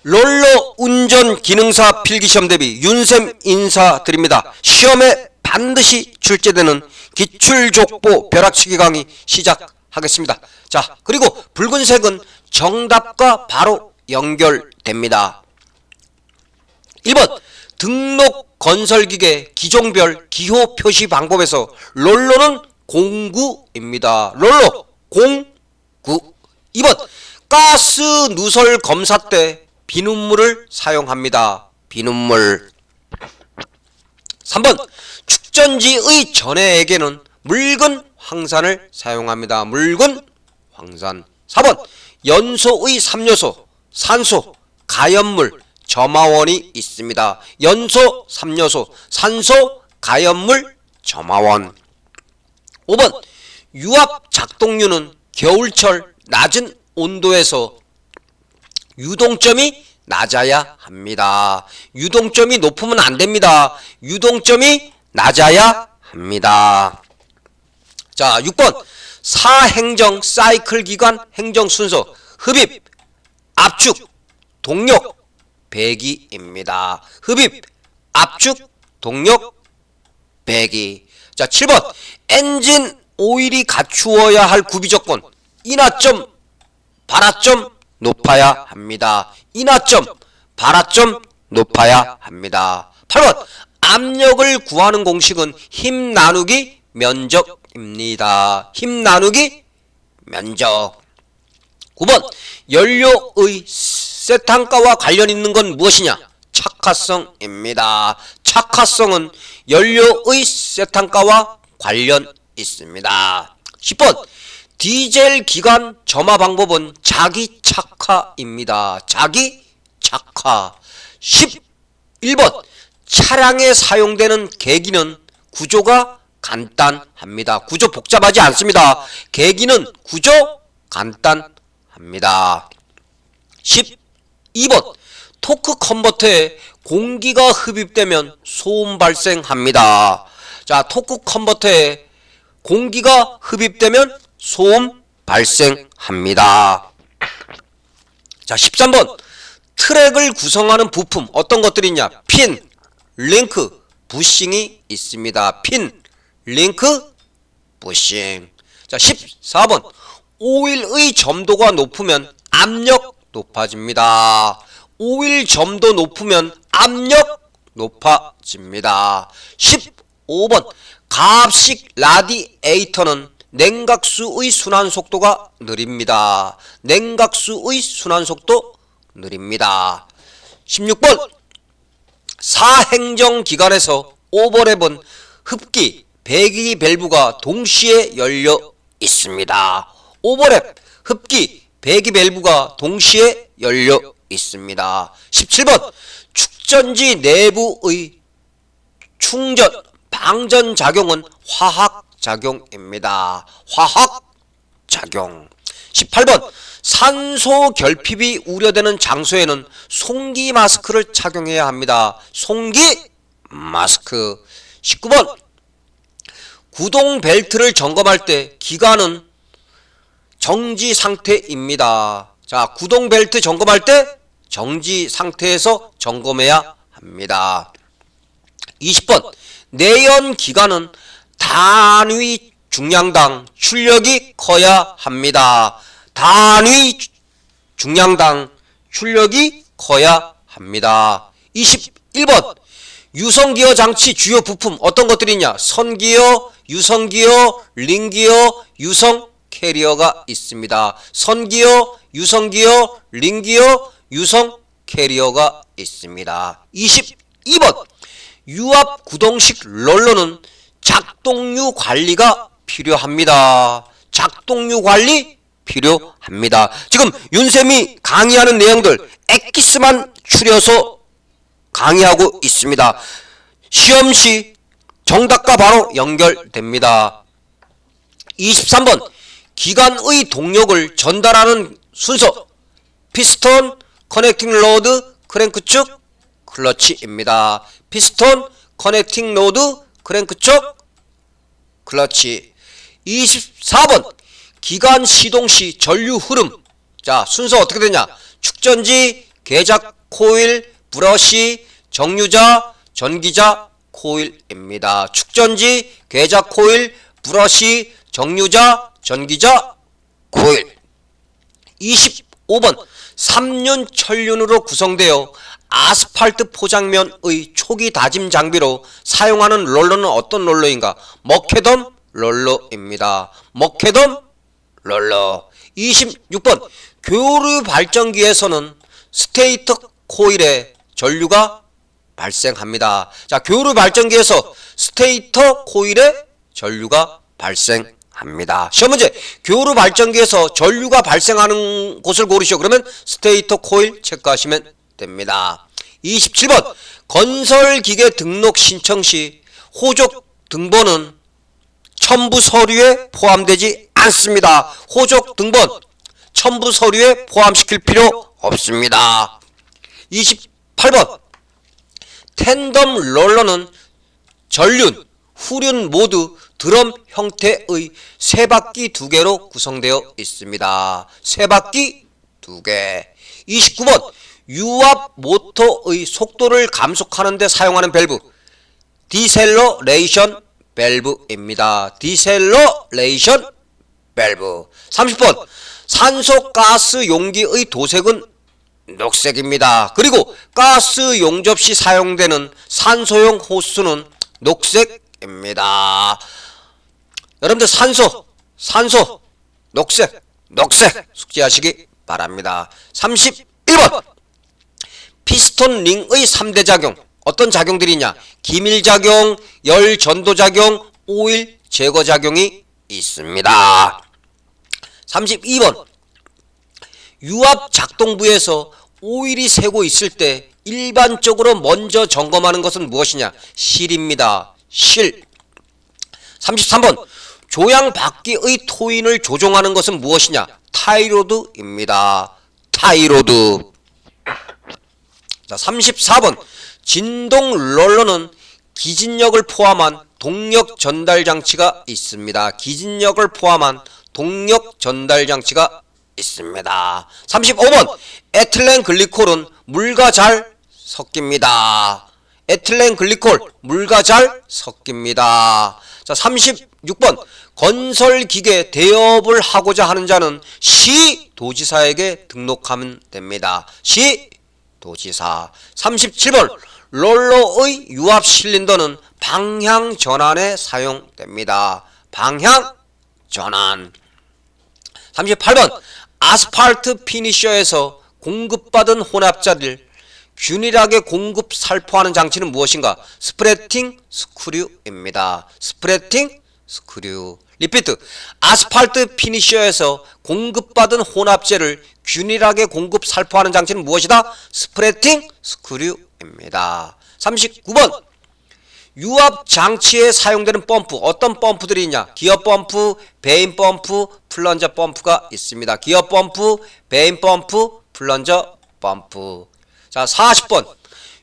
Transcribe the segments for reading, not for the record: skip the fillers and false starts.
롤러 운전 기능사 필기시험 대비 윤쌤 인사드립니다. 시험에 반드시 출제되는 기출족보 벼락치기 강의 시작하겠습니다. 자, 그리고 붉은색은 정답과 바로 연결됩니다. 1번 등록 건설기계 기종별 기호 표시 방법에서 롤러는 09입니다. 롤러 09. 2번 가스 누설 검사 때 비눗물을 사용합니다. 비눗물. 3번 축전지의 전해에게는 묽은 황산을 사용합니다. 묽은 황산. 4번 연소의 3요소 산소, 가염물, 점화원이 있습니다. 연소, 3요소, 산소, 가염물, 점화원. 5번 유압 작동류는 겨울철 낮은 온도에서 유동점이 낮아야 합니다. 유동점이 높으면 안됩니다. 유동점이 낮아야 합니다. 자, 6번 사행정 사이클 기관 행정 순서 흡입, 압축, 동력, 배기입니다. 흡입, 압축, 동력, 배기. 자, 7번 엔진 오일이 갖추어야 할 구비조건 인하점, 발화점 높아야 합니다. 인하점, 발화점 높아야 합니다. 8번 압력을 구하는 공식은 힘 나누기 면적입니다. 힘 나누기 면적. 9번 연료의 세탄가와 관련 있는 건 무엇이냐? 착화성입니다. 착화성은 연료의 세탄가와 관련 있습니다. 10번 디젤 기관 점화 방법은 자기 착화입니다. 자기 착화. 11번 차량에 사용되는 계기는 구조가 간단합니다. 구조 복잡하지 않습니다. 계기는 구조 간단합니다. 12번 토크 컨버터에 공기가 흡입되면 소음 발생합니다. 자, 토크 컨버터에 공기가 흡입되면 소음 발생합니다. 자, 13번 트랙을 구성하는 부품 어떤 것들이 있냐? 핀, 링크, 부싱이 있습니다. 핀, 링크, 부싱. 자, 14번 오일의 점도가 높으면 압력 높아집니다. 오일 점도 높으면 압력 높아집니다. 15번 가압식 라디에이터는 냉각수의 순환 속도가 느립니다. 냉각수의 순환 속도 느립니다. 16번 사행정기관에서 오버랩은 흡기, 배기 밸브가 동시에 열려 있습니다. 오버랩, 흡기, 배기 밸브가 동시에 열려 있습니다. 17번 축전지 내부의 충전, 방전 작용은 화학 작용입니다. 화학 작용. 18번 산소 결핍이 우려되는 장소에는 송기 마스크를 착용해야 합니다. 송기 마스크. 19번 구동 벨트를 점검할 때 기관은 정지 상태입니다. 자, 구동 벨트 점검할 때 정지 상태에서 점검해야 합니다. 20번 내연 기관은 단위 중량당 출력이 커야 합니다. 단위 중량당 출력이 커야 합니다. 21번 유성기어 장치 주요 부품 어떤 것들이 있냐? 선기어, 유성기어, 링기어, 유성 캐리어가 있습니다. 선기어, 유성기어, 링기어, 유성 캐리어가 있습니다. 22번 유압 구동식 롤러는 작동류 관리가 필요합니다. 작동류 관리 필요합니다. 지금 윤쌤이 강의하는 내용들 엑기스만 추려서 강의하고 있습니다. 시험시 정답과 바로 연결됩니다. 23번 기관의 동력을 전달하는 순서 피스톤, 커넥팅 로드, 크랭크 쪽, 클러치입니다. 피스톤, 커넥팅 로드, 크랭크 쪽, 클러치. 24번 기관 시동 시 전류 흐름. 자, 순서 어떻게 되냐? 축전지, 계작 코일, 브러시, 정유자, 전기자, 코일입니다. 축전지, 계작 코일, 브러시, 정유자, 전기자, 코일. 25번 3륜 천륜으로 구성되어 아스팔트 포장면의 초기 다짐 장비로 사용하는 롤러는 어떤 롤러인가? 머케덤 롤러입니다. 머케덤 롤러. 26번 교류 발전기에서는 스테이터 코일에 전류가 발생합니다. 자, 교류 발전기에서 스테이터 코일에 전류가 발생합니다. 시험 문제. 교류 발전기에서 전류가 발생하는 곳을 고르시오. 그러면 스테이터 코일 체크하시면 됩니다. 27번 건설기계 등록 신청 시 호적 등본은 첨부 서류에 포함되지 않습니다. 호적 등본 첨부 서류에 포함시킬 필요 없습니다. 28번 텐덤 롤러는 전륜, 후륜 모두 드럼 형태의 세 바퀴 두 개로 구성되어 있습니다. 세 바퀴 두 개. 29번 유압 모터의 속도를 감속하는 데 사용하는 밸브 디셀러레이션 밸브입니다. 디셀러레이션 밸브. 30번 산소 가스 용기의 도색은 녹색입니다. 그리고 가스 용접 시 사용되는 산소용 호스는 녹색입니다. 여러분들 산소, 녹색 숙지하시기 바랍니다. 31번 피스톤 링의 3대 작용 어떤 작용들이 있냐? 기밀작용, 열전도작용, 오일 제거작용이 있습니다. 32번 유압 작동부에서 오일이 새고 있을 때 일반적으로 먼저 점검하는 것은 무엇이냐? 실입니다. 실. 33번 조향 바퀴의 토인을 조종하는 것은 무엇이냐? 타이로드입니다. 타이로드. 자, 34번 진동 롤러는 기진력을 포함한 동력 전달 장치가 있습니다. 기진력을 포함한 동력 전달 장치가 있습니다. 35번 에틸렌 글리콜은 물과 잘 섞입니다. 에틸렌 글리콜 물과 잘 섞입니다. 자, 36번 건설기계 대업을 하고자 하는 자는 시도지사에게 등록하면 됩니다. 시도지사. 37번 롤러의 유압 실린더는 방향 전환에 사용됩니다. 방향 전환. 38번 아스팔트 피니셔에서 공급받은 혼합자를 균일하게 공급 살포하는 장치는 무엇인가? 스프레팅 스크류입니다. 스프레팅 스크류. 리피트. 아스팔트 피니셔에서 공급받은 혼합제를 균일하게 공급 살포하는 장치는 무엇이다? 스프레팅 스크류입니다. 39번 유압 장치에 사용되는 펌프 어떤 펌프들이 있냐? 기어 펌프, 베인 펌프, 플런저 펌프가 있습니다. 기어 펌프, 베인 펌프, 플런저 펌프. 자, 40번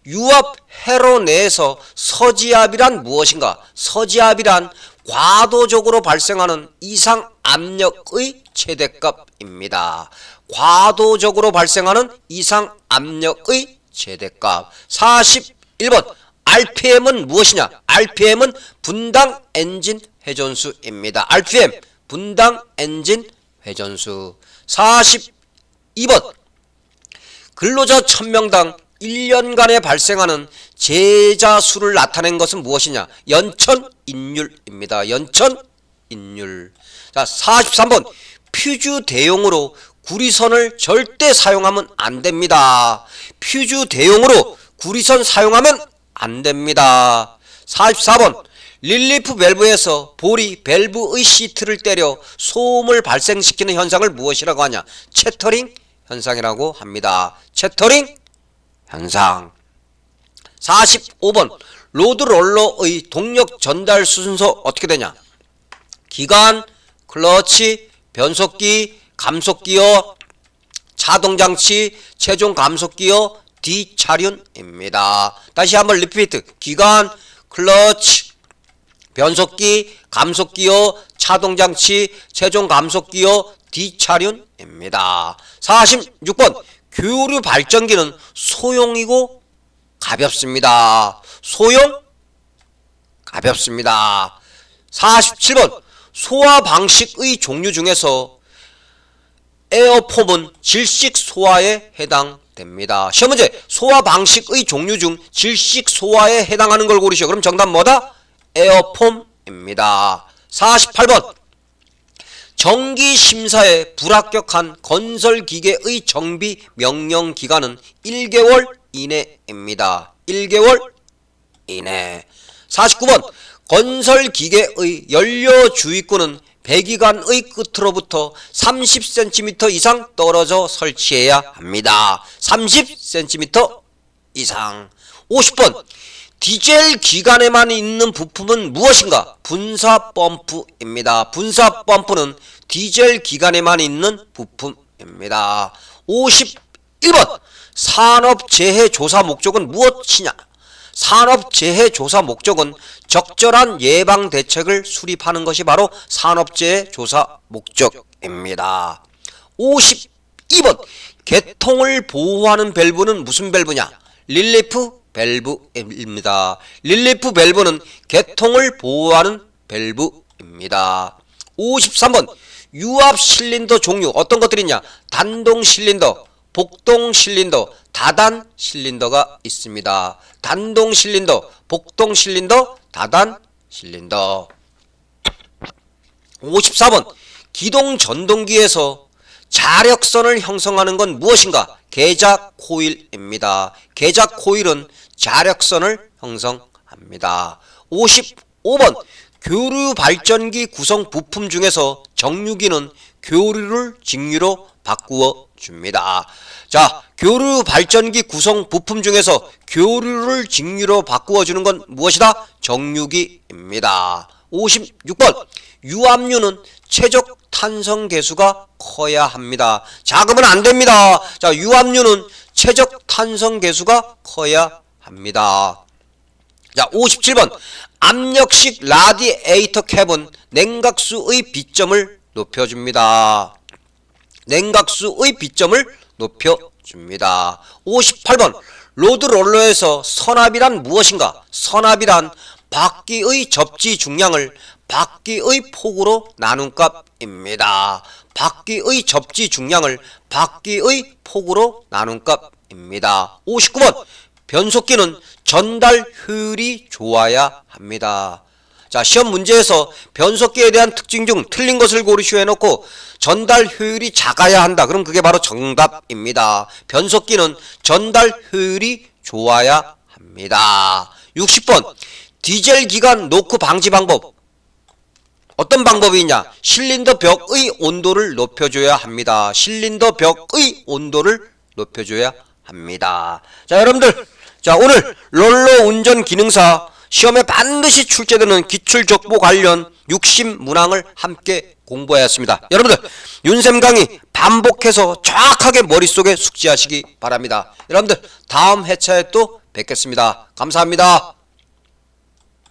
유압 회로 내에서 서지압이란 무엇인가? 서지압이란 과도적으로 발생하는 이상 압력의 최대값입니다. 과도적으로 발생하는 이상 압력의 최대값. 41번 RPM은 무엇이냐? RPM은 분당 엔진 회전수입니다. RPM 분당 엔진 회전수. 42번 근로자 1000명당 1년간에 발생하는 제자 수를 나타낸 것은 무엇이냐? 연천인율입니다. 연천인율. 자, 43번 퓨즈 대용으로 구리선을 절대 사용하면 안됩니다. 퓨즈 대용으로 구리선 사용하면 안됩니다. 44번 릴리프 밸브에서 볼이 밸브의 시트를 때려 소음을 발생시키는 현상을 무엇이라고 하냐? 채터링 현상이라고 합니다. 채터링 현상. 45번 로드롤러의 동력 전달 순서 어떻게 되냐? 기관, 클러치, 변속기, 감속기어, 자동장치, 최종 감속기어, D차륜입니다. 다시 한번 리피트. 기관, 클러치, 변속기, 감속기어, 자동장치, 최종 감속기어, D차륜입니다. 46번 교류 발전기는 소형이고 가볍습니다. 소형, 가볍습니다. 47번 소화 방식의 종류 중에서 에어폼은 질식 소화에 해당됩니다. 시험 문제 소화 방식의 종류 중 질식 소화에 해당하는 걸 고르시오. 그럼 정답 뭐다? 에어폼입니다. 48번 정기 심사에 불합격한 건설기계의 정비 명령 기간은 1개월 이내입니다. 1개월 이내. 49번 건설기계의 연료 주입구는 배기관의 끝으로부터 30cm 이상 떨어져 설치해야 합니다. 30cm 이상. 50번 디젤 기관에만 있는 부품은 무엇인가? 분사 펌프입니다. 분사 펌프는 디젤 기관에만 있는 부품입니다. 51번 산업재해 조사 목적은 무엇이냐? 산업재해 조사 목적은 적절한 예방 대책을 수립하는 것이 바로 산업재해 조사 목적입니다. 52번 개통을 보호하는 밸브는 무슨 밸브냐? 릴리프 밸브입니다. 릴리프 밸브는 개통을 보호하는 밸브입니다. 53번 유압 실린더 종류 어떤 것들이 있냐? 단동 실린더, 복동 실린더, 다단 실린더가 있습니다. 단동 실린더, 복동 실린더, 다단 실린더. 54번 기동 전동기에서 자력선을 형성하는 건 무엇인가? 계작 코일입니다. 계작 코일은 자력선을 형성합니다. 55번 교류 발전기 구성 부품 중에서 정류기는 교류를 직류로 바꾸어 줍니다. 자, 교류 발전기 구성 부품 중에서 교류를 직류로 바꾸어 주는 건 무엇이다? 정류기입니다. 56번 유압류는 최적 탄성 계수가 커야 합니다. 작으면 안 됩니다. 자, 유압류는 최적 탄성 계수가 커야 합니다. 자, 57번 압력식 라디에이터 캡은 냉각수의 비점을 높여줍니다. 냉각수의 비점을 높여줍니다. 58번 로드롤러에서 선압이란 무엇인가? 선압이란 바퀴의 접지 중량을 바퀴의 폭으로 나눈 값입니다. 바퀴의 접지 중량을 바퀴의 폭으로 나눈 값입니다. 59번 변속기는 전달 효율이 좋아야 합니다. 자, 시험 문제에서 변속기에 대한 특징 중 틀린 것을 고르시오 해놓고 전달 효율이 작아야 한다. 그럼 그게 바로 정답입니다. 변속기는 전달 효율이 좋아야 합니다. 60번 디젤 기관 노크 방지 방법 어떤 방법이 있냐? 실린더 벽의 온도를 높여줘야 합니다. 실린더 벽의 온도를 높여줘야 합니다. 자, 여러분들, 자, 오늘 롤러 운전 기능사 시험에 반드시 출제되는 기출족보 관련 60문항을 함께 공부하였습니다. 여러분들, 윤쌤 강의 반복해서 정확하게 머릿속에 숙지하시기 바랍니다. 여러분들, 다음 회차에 또 뵙겠습니다. 감사합니다.